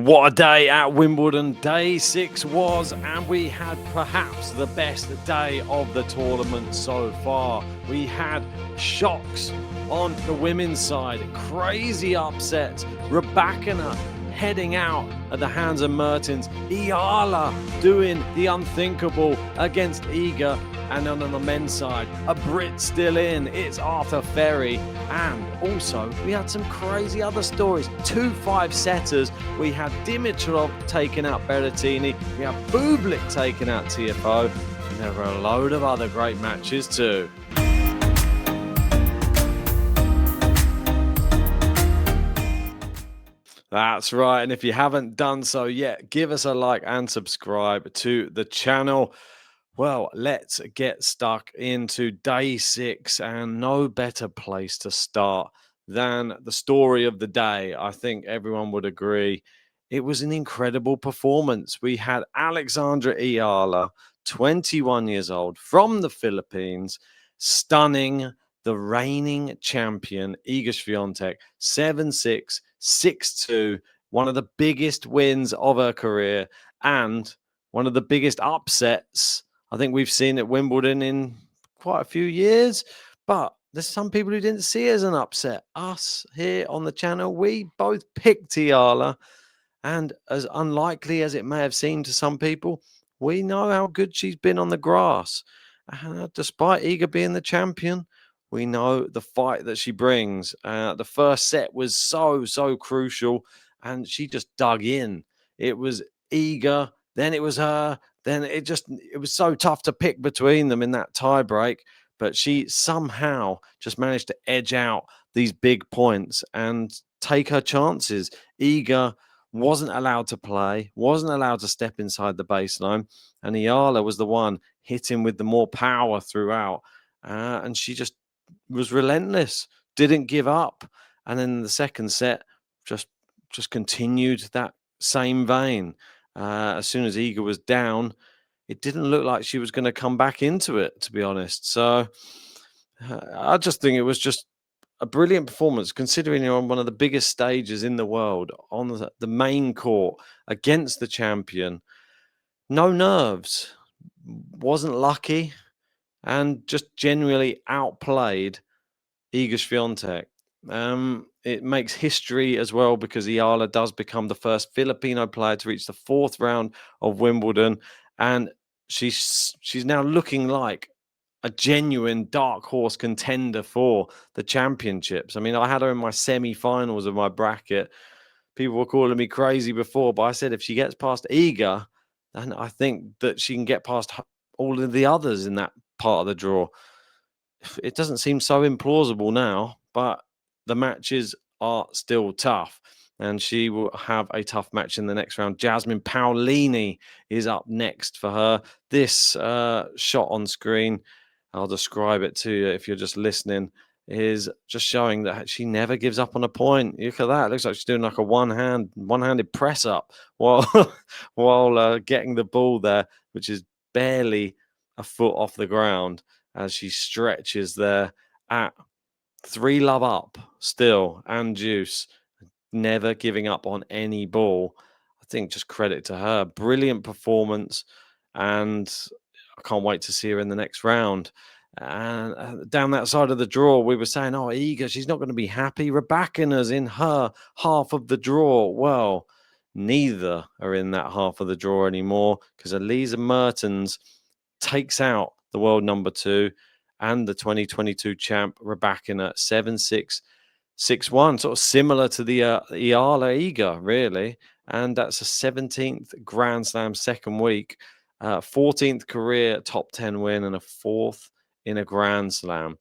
What a day at Wimbledon. Day 6 was, and we had perhaps the best day of the tournament so far. We had shocks on the women's side, crazy upsets. Rybakina heading out at the hands of Mertens. Eala doing the unthinkable against Iga. And on the men's side, a Brit still in. It's Arthur Ferry. And also, we had some crazy other stories. 2 5-setters. We had Dimitrov taking out Berrettini. We had Bublik taking out TFO. And there were a load of other great matches too. That's right. And if you haven't done so yet, give us a like and subscribe to the channel. Well, let's get stuck into day 6, and no better place to start than the story of the day. I think everyone would agree. It was an incredible performance. We had Alexandra Eala, 21 years old, from the Philippines, stunning the reigning champion, Iga Swiatek, 7-6, 6-2, one of the biggest wins of her career and one of the biggest upsets I think we've seen at Wimbledon in quite a few years, but there's some people who didn't see it as an upset. Us here on the channel, we both picked Eala, and as unlikely as it may have seemed to some people, we know how good she's been on the grass. Despite Iga being the champion, we know the fight that she brings. The first set was so crucial, and she just dug in. It was Iga, then it was her, then it was so tough to pick between them in that tie break, but she somehow just managed to edge out these big points and take her chances. Iga wasn't allowed to play, wasn't allowed to step inside the baseline, and Eala was the one hitting with the more power throughout, and she just was relentless, didn't give up, and then the second set just continued that same vein. As soon as Iga was down, it didn't look like she was going to come back into it, to be honest. So I just think it was just a brilliant performance, considering you're on one of the biggest stages in the world, on the main court against the champion. No nerves, wasn't lucky, and just genuinely outplayed Iga Swiatek. It makes history as well because Eala does become the first Filipino player to reach the 4th round of Wimbledon, and she's now looking like a genuine dark horse contender for the championships. I mean, I had her in my semi-finals of my bracket. People were calling me crazy before, but I said if she gets past Iga, then I think that she can get past all of the others in that part of the draw. It doesn't seem so implausible now, but the matches are still tough, and she will have a tough match in the next round. Jasmine Paolini is up next for her. This shot on screen, I'll describe it to you if you're just listening, is just showing that she never gives up on a point. Look at that. It looks like she's doing like a one-handed press up while getting the ball there, which is barely a foot off the ground, as she stretches there at 3-love up still, and juice, never giving up on any ball. I think just credit to her. Brilliant performance, and I can't wait to see her in the next round. And down that side of the draw, we were saying, oh, Iga, she's not going to be happy. Rybakina's in her half of the draw. Well, neither are in that half of the draw anymore, because Elise Mertens takes out the world number 2 and the 2022 champ Rybakina 7-6, 6-1, sort of similar to the Eala Iga, really. And that's a 17th Grand Slam second week, 14th career top 10 win, and a 4th in a Grand Slam.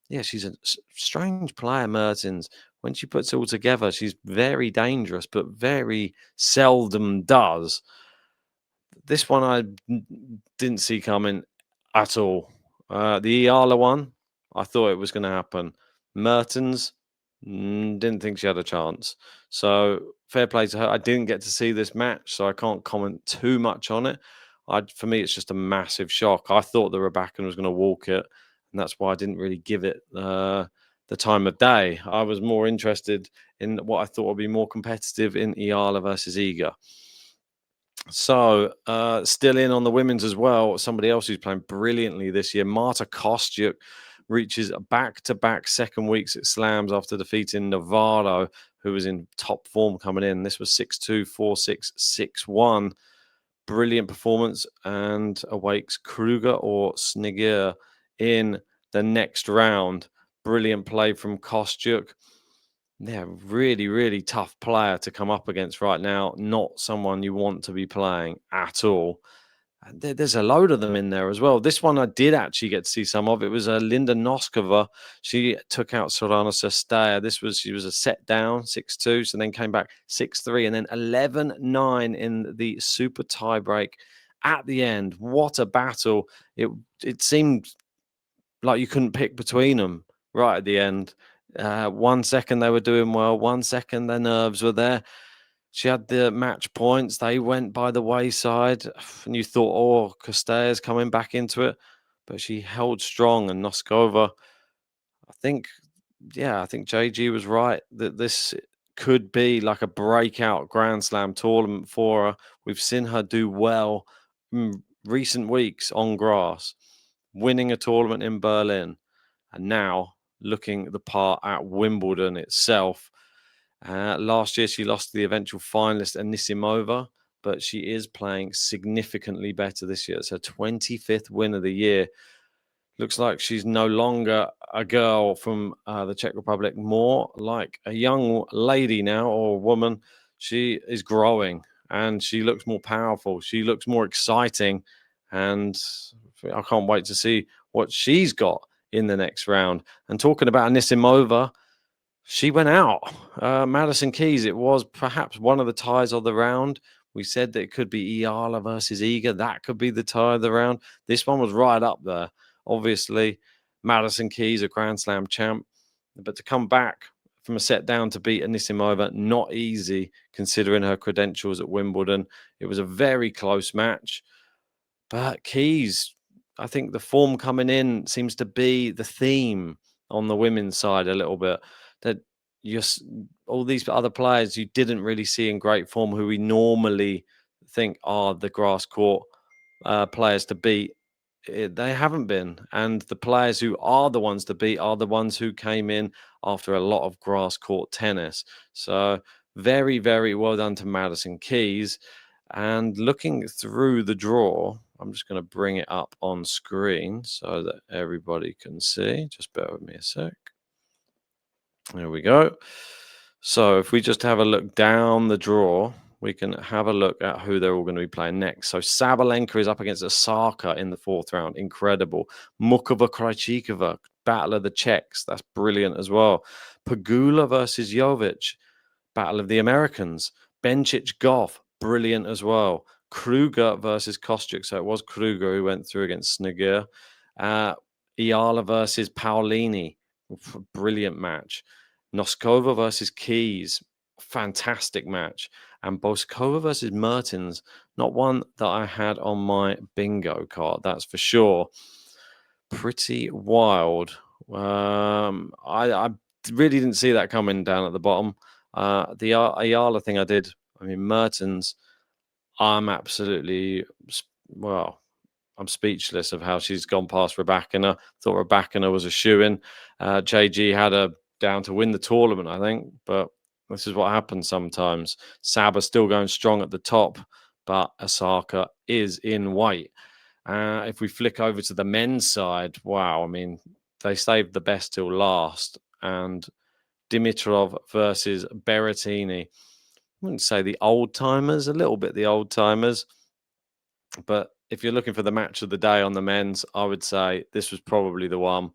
Yeah, she's a strange player, Mertens. When she puts it all together, she's very dangerous, but very seldom does. This one I didn't see coming at all. The Eala one, I thought it was going to happen. Mertens, didn't think she had a chance. So fair play to her. I didn't get to see this match, so I can't comment too much on it. For me, it's just a massive shock. I thought the Rybakina was going to walk it, and that's why I didn't really give it the time of day. I was more interested in what I thought would be more competitive in Eala versus Iga. So, still in on the women's as well, somebody else who's playing brilliantly this year, Marta Kostyuk, reaches back-to-back second weeks at slams after defeating Navarro, who was in top form coming in. This was 6-2, 4-6, 6-1. Brilliant performance, and awakes Kruger or Snegier in the next round. Brilliant play from Kostyuk. Yeah, really, really tough player to come up against right now. Not someone you want to be playing at all. And there's a load of them in there as well. This one I did actually get to see some of. It was Linda Noskova. She took out Sorana Sestea. She was a set down 6-2, so then came back 6-3, and then 11-9 in the super tiebreak at the end. What a battle! It seemed like you couldn't pick between them right at the end. 1 second they were doing well, 1 second their nerves were there. She had the match points. They went by the wayside, and you thought, oh, Costea's coming back into it. But she held strong, and Noskova, I think JG was right that this could be like a breakout Grand Slam tournament for her. We've seen her do well in recent weeks on grass, winning a tournament in Berlin, and now looking the part at Wimbledon itself. Last year, she lost to the eventual finalist Anisimova, but she is playing significantly better this year. It's her 25th win of the year. Looks like she's no longer a girl from the Czech Republic, more like a young lady now, or a woman. She is growing, and she looks more powerful. She looks more exciting, and I can't wait to see what she's got in the next round. And talking about Anisimova, she went out. Madison Keys, it was perhaps one of the ties of the round. We said that it could be Eala versus Iga. That could be the tie of the round. This one was right up there. Obviously, Madison Keys, a Grand Slam champ. But to come back from a set down to beat Anisimova, not easy considering her credentials at Wimbledon. It was a very close match. But Keys, I think the form coming in seems to be the theme on the women's side a little bit. That just all these other players you didn't really see in great form, who we normally think are the grass court players to beat, they haven't been. And the players who are the ones to beat are the ones who came in after a lot of grass court tennis. So very, very well done to Madison Keys. And looking through the draw, I'm just going to bring it up on screen so that everybody can see. Just bear with me a sec. There we go. So if we just have a look down the draw, we can have a look at who they're all going to be playing next. So Sabalenka is up against Osaka in the fourth round. Incredible. Mukova Krejcikova, battle of the Czechs. That's brilliant as well. Pegula versus Jovic, battle of the Americans. Bencic Goff, brilliant as well. Kruger versus Kostyuk. So it was Kruger who went through against Snegier. Eala versus Paolini. Brilliant match. Noskova versus Keys. Fantastic match. And Boskova versus Mertens. Not one that I had on my bingo card, that's for sure. Pretty wild. I really didn't see that coming down at the bottom. The Ayala thing I did. I mean, Mertens, I'm absolutely, I'm speechless of how she's gone past Rybakina. Thought Rybakina was a shoo-in. JG had her down to win the tournament, I think, but this is what happens sometimes. Saba's still going strong at the top, but Osaka is in white. If we flick over to the men's side, wow, I mean, they saved the best till last. And Dimitrov versus Berrettini. I wouldn't say the old timers, a little bit the old timers. But if you're looking for the match of the day on the men's, I would say this was probably the one.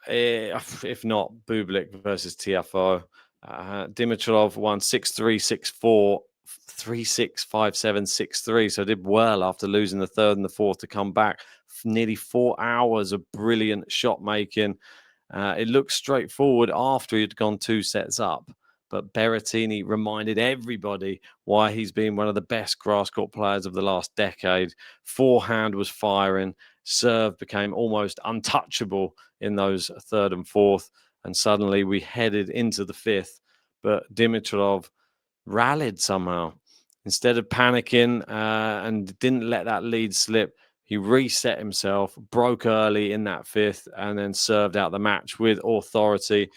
If not, Bublik versus TFO. Dimitrov won 6-3, 6-4, 3-6, 5-7, 6-3. So did well after losing the third and the fourth to come back. Nearly 4 hours of brilliant shot making. It looked straightforward after he'd gone 2 sets up. But Berrettini reminded everybody why he's been one of the best grass court players of the last decade. Forehand was firing. serve became almost untouchable in those third and fourth, and suddenly we headed into the fifth. But Dimitrov rallied somehow. Instead of panicking and didn't let that lead slip, he reset himself, broke early in that fifth, and then served out the match with authority.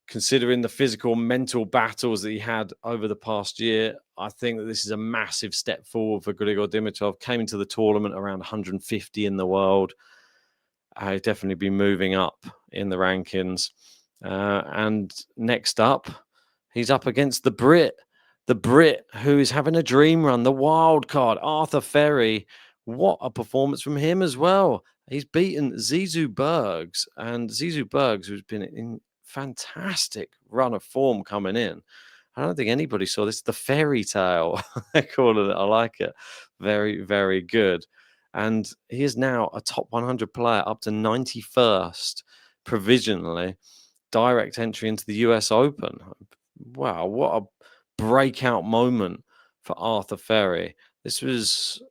Considering the physical, mental battles that he had over the past year, I think that this is a massive step forward for Grigor Dimitrov. Came into the tournament around 150 in the world. He'll definitely be moving up in the rankings. And next up, he's up against the Brit who is having a dream run, the wild card, Arthur Ferry. What a performance from him as well. He's beaten Zizou Bergs, and Zizou Bergs, who's been in fantastic run of form coming in. I don't think anybody saw this. The fairy tale, I call it. I like it. Very, very good. And he is now a top 100 player, up to 91st provisionally. Direct entry into the US Open. Wow, what a breakout moment for Arthur Ferry. This was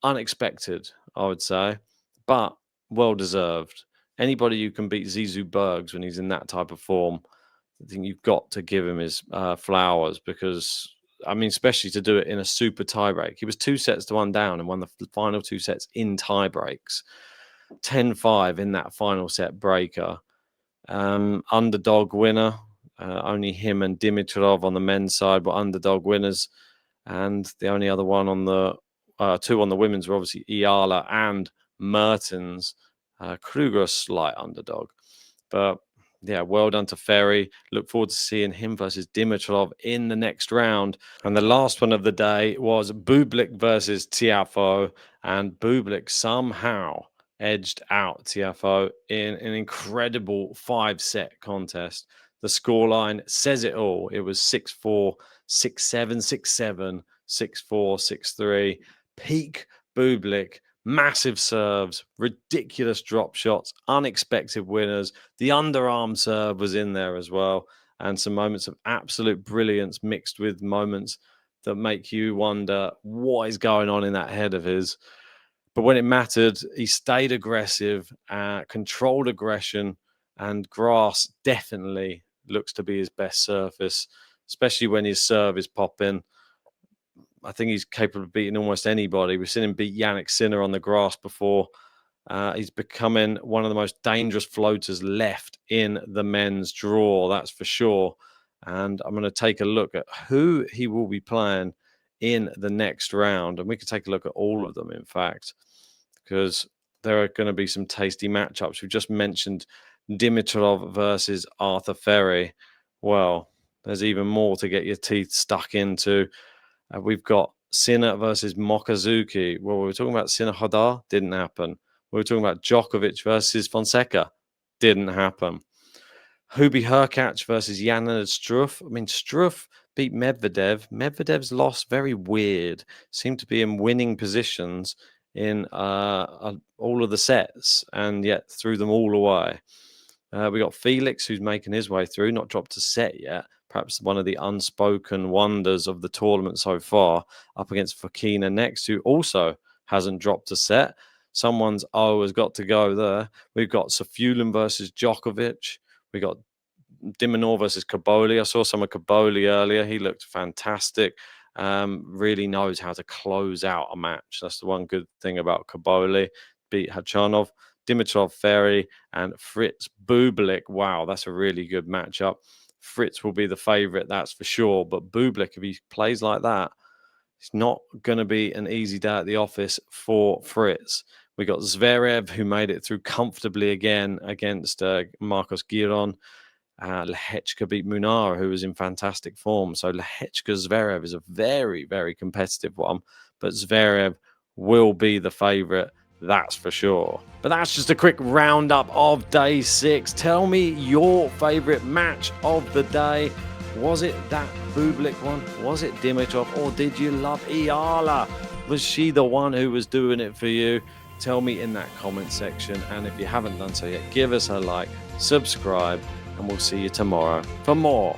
unexpected, I would say, but well deserved. Anybody who can beat Zizou Bergs when he's in that type of form, I think you've got to give him his flowers, because, I mean, especially to do it in a super tiebreak. He was 2-1 down and won the final 2 sets in tiebreaks. 10-5 in that final set breaker. Underdog winner. Only him and Dimitrov on the men's side were underdog winners. And the only other one on the two on the women's were obviously Eala and Mertens. Kruger, a slight underdog. But yeah, well done to Ferry. Look forward to seeing him versus Dimitrov in the next round. And the last one of the day was Bublik versus Tiafoe. And Bublik somehow edged out Tiafoe in an incredible 5-set contest. The scoreline says it all. It was 6-4, 6-7, 6-7, 6-4, 6-3. Peak Bublik. Massive serves, ridiculous drop shots, unexpected winners. The underarm serve was in there as well. And some moments of absolute brilliance mixed with moments that make you wonder what is going on in that head of his. But when it mattered, he stayed aggressive, controlled aggression, and grass definitely looks to be his best surface, especially when his serve is popping. I think he's capable of beating almost anybody. We've seen him beat Yannick Sinner on the grass before. He's becoming one of the most dangerous floaters left in the men's draw, that's for sure. And I'm going to take a look at who he will be playing in the next round. And we could take a look at all of them, in fact, because there are going to be some tasty matchups. We've just mentioned Dimitrov versus Arthur Ferry. Well, there's even more to get your teeth stuck into. We've got Sinner versus Mokazuki. Well, we were talking about Sinner Hodar. Didn't happen. We were talking about Djokovic versus Fonseca. Didn't happen. Hubie Hurkacz versus Jan-Lennard Struff. I mean, Struff beat Medvedev. Medvedev's loss, very weird. Seemed to be in winning positions in all of the sets, and yet threw them all away. We got Felix, who's making his way through, not dropped a set yet. Perhaps one of the unspoken wonders of the tournament so far, up against Rybakina next, who also hasn't dropped a set. Someone's has got to go there. We've got Safiullin versus Djokovic. We got Dimonor versus Kaboli. I saw some of Kaboli earlier. He looked fantastic. Really knows how to close out a match. That's the one good thing about Kaboli. Beat Khachanov. Dimitrov, Ferry, and Fritz Bublik. Wow, that's a really good matchup. Fritz will be the favorite, that's for sure. But Bublik, if he plays like that, it's not going to be an easy day at the office for Fritz. We got Zverev, who made it through comfortably again against Marcos Giron. Lehechka beat Munar, who was in fantastic form. So Lehechka-Zverev is a very, very competitive one. But Zverev will be the favorite, that's for sure. But that's just a quick roundup of day 6. Tell me your favorite match of the day. Was it that Bublik one? Was it Dimitrov? Or did you love Eala? Was she the one who was doing it for you? Tell me in that comment section. And if you haven't done so yet, give us a like, subscribe, and we'll see you tomorrow for more.